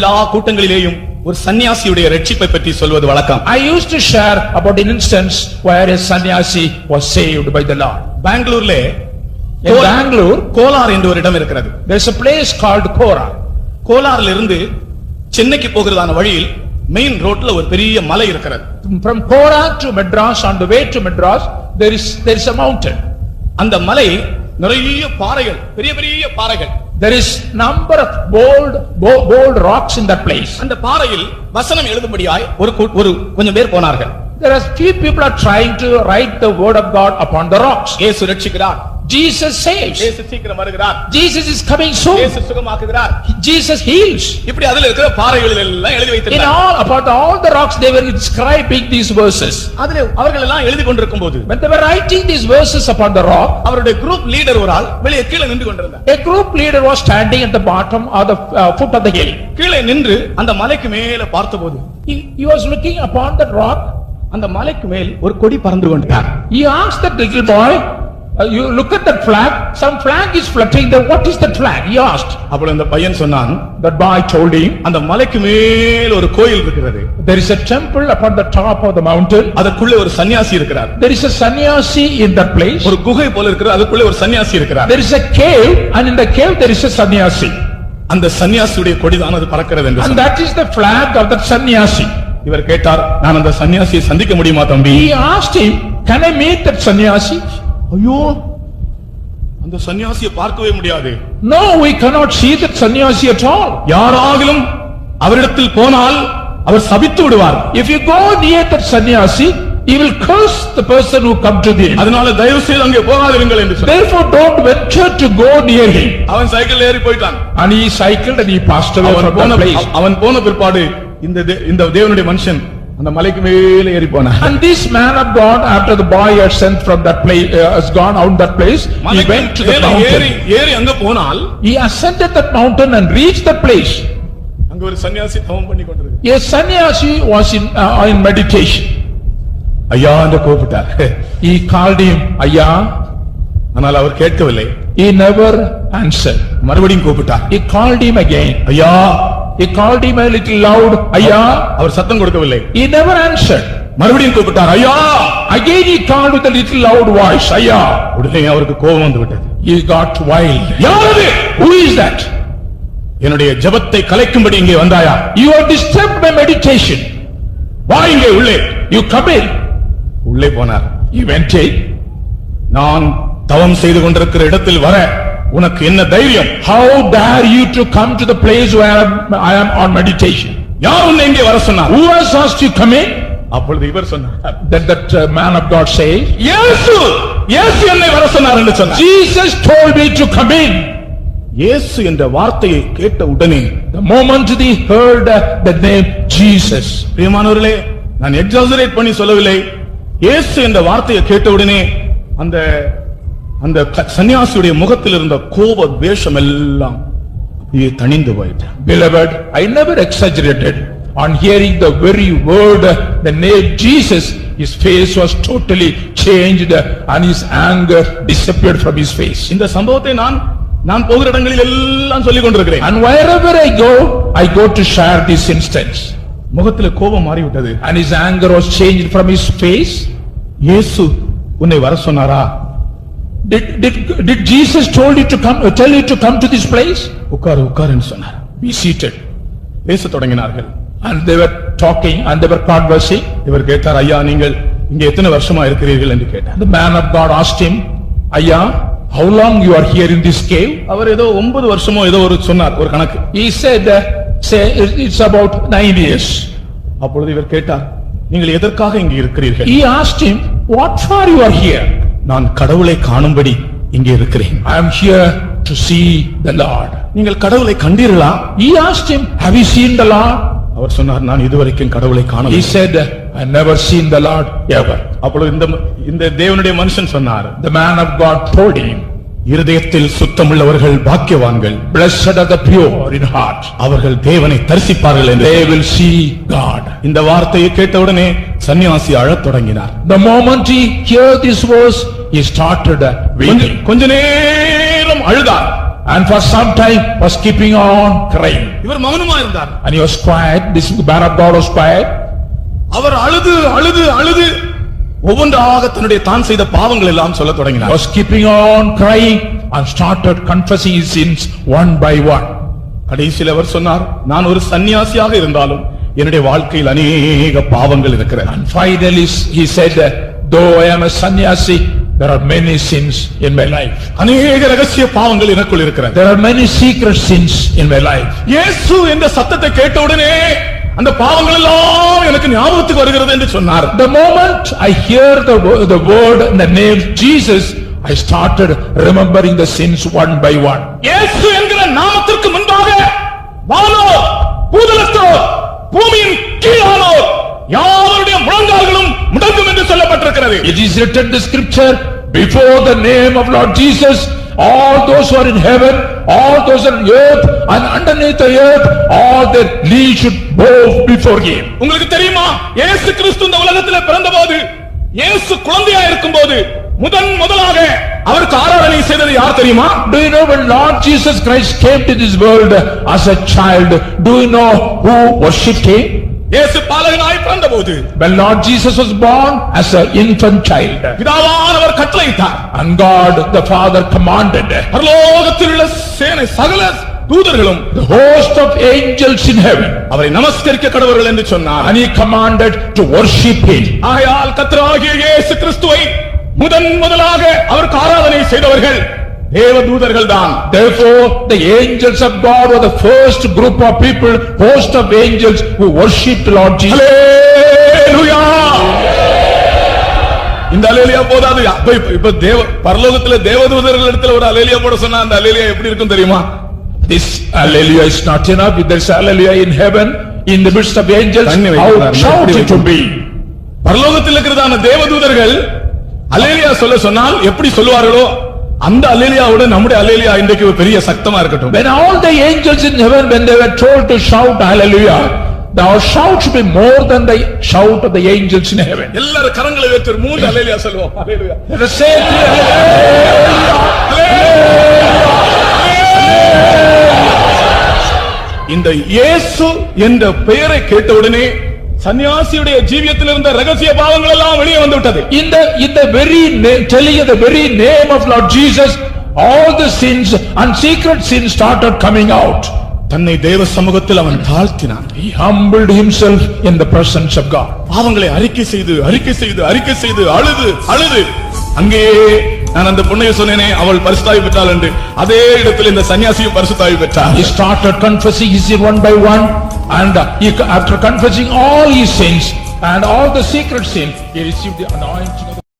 எல்லா கூட்டங்களிலேயும் ஒரு சன்னியாசியுடைய ரட்சிப்பை பற்றி சொல்வது வழக்கம். I used to share about an instance where a sannyasi was saved by the Lord. பெங்களூர்ல In Bangalore, கோலார் என்ற ஒரு இடம் இருக்கிறது. there's a place called Kora. கோலார்ல இருந்து சென்னைக்கு போகிறதான வழியில் மெயின் ரோட்ல ஒரு பெரிய மலை இருக்கிறது. From Kora to Madras, on the way to Madras, there is a mountain. அந்த மலை நிறைய பாறைகள், பெரிய பெரிய பாறைகள். There is number of bold rocks in that place. அந்த பாறையில் வசனம் எழுதும்படியாய் ஒரு கொஞ்சம் பேர் போனார்கள். There are few people are trying to write the word of God upon the rocks. இயேசு ரட்சிக்கிறார், Jesus saves. இயேசு சீக்கிரம் வருகிறார், Jesus is coming soon. இயேசு சுகமாக்குகிறார், Jesus heals. இப்படி அதுல இருக்கிற பாறைகளில் எல்லாம் எழுதி In வைத்திருந்தார்கள். all the rocks they were inscribing these verses. அதுல அவர்கள் எல்லாம் எழுதி கொண்டிருக்கும்போது When they were writing these verses upon the rock, அவருடைய குரூப் லீடர் ஒரு ஆள் வெளியே கீழே நின்று கொண்டிருந்தார். a group leader was standing at the bottom of the foot of the hill. கீழே நின்று அந்த மலைக்கு மேல பார்த்தபோது He was looking upon that rock. அந்த மலைக்கு மேல் ஒரு கொடி பறந்து கொண்டிருந்தார். He asked that little boy, you look at that flag, some flag is fluttering there, what is that flag? He asked. அப்பொழுது அந்த பையன் சொன்னான், That boy told him, அந்த மலைக்கு மேல் ஒரு கோயில் இருக்கிறது, there is a temple upon the top of the mountain. அதற்குள்ளே ஒரு சன்னியாசி இருக்கிறார். There is a sannyasi in that place. ஒரு குகை போல இருக்கிறது, அதுக்குள்ளே ஒரு சன்னியாசி இருக்கிறார். There is a cave, and in the cave there is a sannyasi. அந்த சன்னியாசியுடைய கொடிதான் அது பறக்கிறது என்று And சொன்னார். that is the flag of that sannyasi. இவர் கேட்டார், நான் அந்த சன்னியாசியை சந்திக்க முடியுமா தம்பி? He asked him, can I meet that sannyasi? ஐயோ, அந்த சன்னியாசியை பார்க்கவே முடியாது. No, we cannot see that sannyasi at all. யாராகிலும் அவரிடத்தில் போனால் அவர் சபித்து விடுவார். If you go near that sannyasi, he will curse the person who come to him. அதனால தயவு செய்து அங்கே போகாதீர்கள் என்று சொன்னார். Therefore don't venture to go near him. அவன் சைக்கிள் ஏறி போயிட்டான். And he cycled and he passed away from that place. அவன் போன பிற்பாடு இந்த தேவனுடைய மனுஷன் அந்த மலைக்கு மேலே ஏறி போனான். And this man of God, after the boy had sent from that place, has gone out that place, he went to the mountain. ஏறி அங்க போனால் He ascended that mountain and reached that place. அங்க ஒரு சன்னியாசி தவம் பண்ணி கொண்டிருந்தார். A sannyasi was in meditation. ஐயா என்று கூப்பிட்டார். He called him Ayya. ஆனால் அவர் கேட்கவில்லை. He never answered. மறுபடியும் கூப்பிட்டார். He called him again. ஐயா. He called him a little loud, Ayya. அவர் சத்தம் கொடுக்கவில்லை. He never answered. மறுபடியும் கூப்பிட்டார். ஐயா. Again he called with a little loud voice, Ayya. உடனே அவருக்கு கோபம் வந்து விட்டது. He got wild. யாரது? Who is that? என்னுடைய ஜெபத்தை கலைக்கும்படி இங்கே வந்தாயா? You have disturbed my meditation. வா இங்கே உள்ளே. You come in. உள்ளே போனார். He went in. நான் தவம் செய்து கொண்டிருக்கிற இடத்தில் வர உனக்கு என்ன தைரியம்? How dare you to come to the place where I am on meditation? யார் உன்னை இங்கே வர சொன்னார்? Who has asked you come in? அப்பொழுது இவர் சொன்னார். Then that man of God said, இயேசு என்னை வர சொன்னார் என்று சொன்னார். Jesus told me to come in. இயேசு என்ற வார்த்தையை கேட்ட உடனே, The moment he heard the name Jesus. பிரியமானவர்களே, நான் எக்ஸாஜரேட் பண்ணி சொல்லவில்லை. இயேசு என்ற வார்த்தையை கேட்ட உடனே அந்த சன்னியாசியுடைய முகத்தில் இருந்த கோப வேஷம் எல்லாம் தணிந்து போயிட்டு. Beloved, I never exaggerated. On hearing the very word, the name Jesus, his face was totally changed and his anger disappeared from his face. இந்த சம்பவத்தை நான் போகிற இடங்களில் எல்லாம் சொல்லிக் கொண்டிருக்கிறேன். And wherever I go to share this instance. முகத்தில் கோபம் மாறிவிட்டது. And his anger was changed from his face. இயேசு உன்னை வர சொன்னாரா? Did Jesus tell you to come to this place? உட்காருன்னு சொன்னார். Be seated. பேசத் தொடங்கினார்கள். And they were talking and they were conversing. இவர் கேட்டார், ஐயா நீங்கள் இங்கே எத்தனை வருஷமா இருக்கிறீர்கள் என்று கேட்டார். The man of God asked him, Ayya, how long you are here in this cave? அவர் ஏதோ 9 வருஷமோ ஏதோ ஒரு சொன்னார், ஒரு கணக்கு. He said, it's about 9 years. அப்பொழுது இவர் கேட்டார், நீங்கள் எதற்காக இங்கே இருக்கிறீர்கள்? He asked him, what for you are here? நான் கடவுளை காணும்படி இங்கே இருக்கிறேன். I am here to see the Lord. நீங்கள் கடவுளை கண்டீர்களா? He asked him, have you seen the Lord? அவர் சொன்னார், நான் இதுவரைக்கும் கடவுளை காணவில்லை. He said, I never seen the Lord ever. அப்பொழுது இந்த தேவனுடைய மனுஷன் சொன்னார், The man of God told him, இருதயத்தில் சுத்தமுள்ளவர்கள் பாக்கியவான்கள், Blessed are the pure in heart, அவர்கள் தேவனை தரிசிப்பார்கள் என்று. they will see God. இந்த வார்த்தையை கேட்டவுடனே சன்னியாசி அழத் தொடங்கினார். The moment he heard this verse, he started weeping. கொஞ்ச நேரம் அழுதார். and for some time was keeping on crying. இவர் மௌனமா இருந்தார். And he was quiet, this man of God was quiet. அவர் அழுது அழுது அழுது ஒவ்வொன்றாக தன்னுடைய தான் செய்த பாவங்கள் எல்லாம் சொல்லத் He தொடங்கினார். was keeping on crying and started confessing his sins one by one. கடைசியில் அவர் சொன்னார், நான் ஒரு சன்னியாசியாக இருந்தாலும் என்னுடைய வாழ்க்கையில் அநேக பாவங்கள் இருக்கிறது. And finally he said that though I am a sannyasi, there are many sins in my life. அநேக ரகசிய பாவங்கள் எனக்குள் இருக்கிறது. There are many secret sins in my life. இயேசு என்ற சத்தத்தை கேட்டவுடனே அந்த பாவங்கள் எல்லாம் எனக்கு ஞாபகத்துக்கு வருகிறது என்று சொன்னார். The moment I hear the word in the name Jesus, I started remembering the sins one by one. இயேசு என்கிற நாமத்திற்கு முன்பாக வானோர், பூதலத்தோர், பூமியின் கீழானோர் யாவருடைய முழங்கால்களும் முடங்கும் என்று சொல்லப்பட்டிருக்கிறது. It is written in the scripture, before the name of Lord Jesus, all those who are in heaven, all those who are in earth and underneath the earth, all their knees should bow before him. உங்களுக்கு தெரியுமா, இயேசு கிறிஸ்து இந்த உலகத்தில் பிறந்தபோது, இயேசு குழந்தையா இருக்கும்போது முதலாக அவருக்கு ஆராதனை செய்தது யார் தெரியுமா? Do you know when Lord Jesus Christ came to this world as a child, do you know who worshipped him? இயேசு பாலகனாய் பிறந்தபோது, When Lord Jesus was born as an infant child, பிதாவானவர் கட்டளையிட்டார். and God the Father commanded, பரலோகத்தில் உள்ள சேனை சகல தூதர்களும், the host of angels in heaven, அவரை நமஸ்கரிக்க கடவர்கள் என்று சொன்னார். and he commanded to worship him. ஆகையால் கர்த்தராகிய இயேசு கிறிஸ்துவை முதலாக அவருக்கு ஆராதனை செய்தவர்கள் தேவதூதர்கள் தான். Therefore the angels of God were the first group of people, host of angels who worshipped Lord Jesus. ஹல்லேலூயா! இந்த அல்லேலூயா போதாது. இப்ப பரலோகத்துல தேவதூதர்கள் இடத்துல ஒரு அல்லேலூயா போட சொன்னா அந்த அல்லேலூயா எப்படி இருக்கும் தெரியுமா? This hallelujah is not enough. If there is hallelujah in heaven, in the midst of angels, how shout it to be? பரலோகத்தில் இருக்கிறதான தேவதூதர்கள் அல்லேலூயா சொல்ல சொன்னால் எப்படி சொல்லுவார்களோ அந்த அல்லேலூயாவோட நம்முடைய அல்லேலூயா இன்றைக்கு ஒரு பெரிய சத்தமா இருக்கட்டும். When all the angels in heaven, when they were told to shout hallelujah, our shout should be more than the shout of the angels in heaven. எல்லாரும் கரங்களை உயர்த்தி மூன்று அல்லேலூயா சொல்லுவோம். ஹல்லேலூயா. Let us say இந்த இயேசு என்ற பெயரை கேட்டவுடனே சன்னியாசியுடைய ஜீவியத்தில் இருந்த ரகசிய பாவங்கள் எல்லாம் வெளியே வந்து விட்டது. in the very name, telling you the very name of Lord Jesus, all the sins and secret sins started coming out. தன்னை தேவ சமூகத்தில் அவன் தாழ்த்தினான். He humbled himself in the presence of God. பாவங்களை அறிக்கை செய்து அழுது அங்கே நான் அந்த பொண்ணையை சொன்னேனே அவள் பரிசுத்தாவி பெற்றாள் என்று, அதே இடத்தில் இந்த சன்னியாசியும் பரிசுத்தாவி பெற்றார். He started confessing his sin one by one, and after confessing all his sins and all the secret sin, he received the anointing of the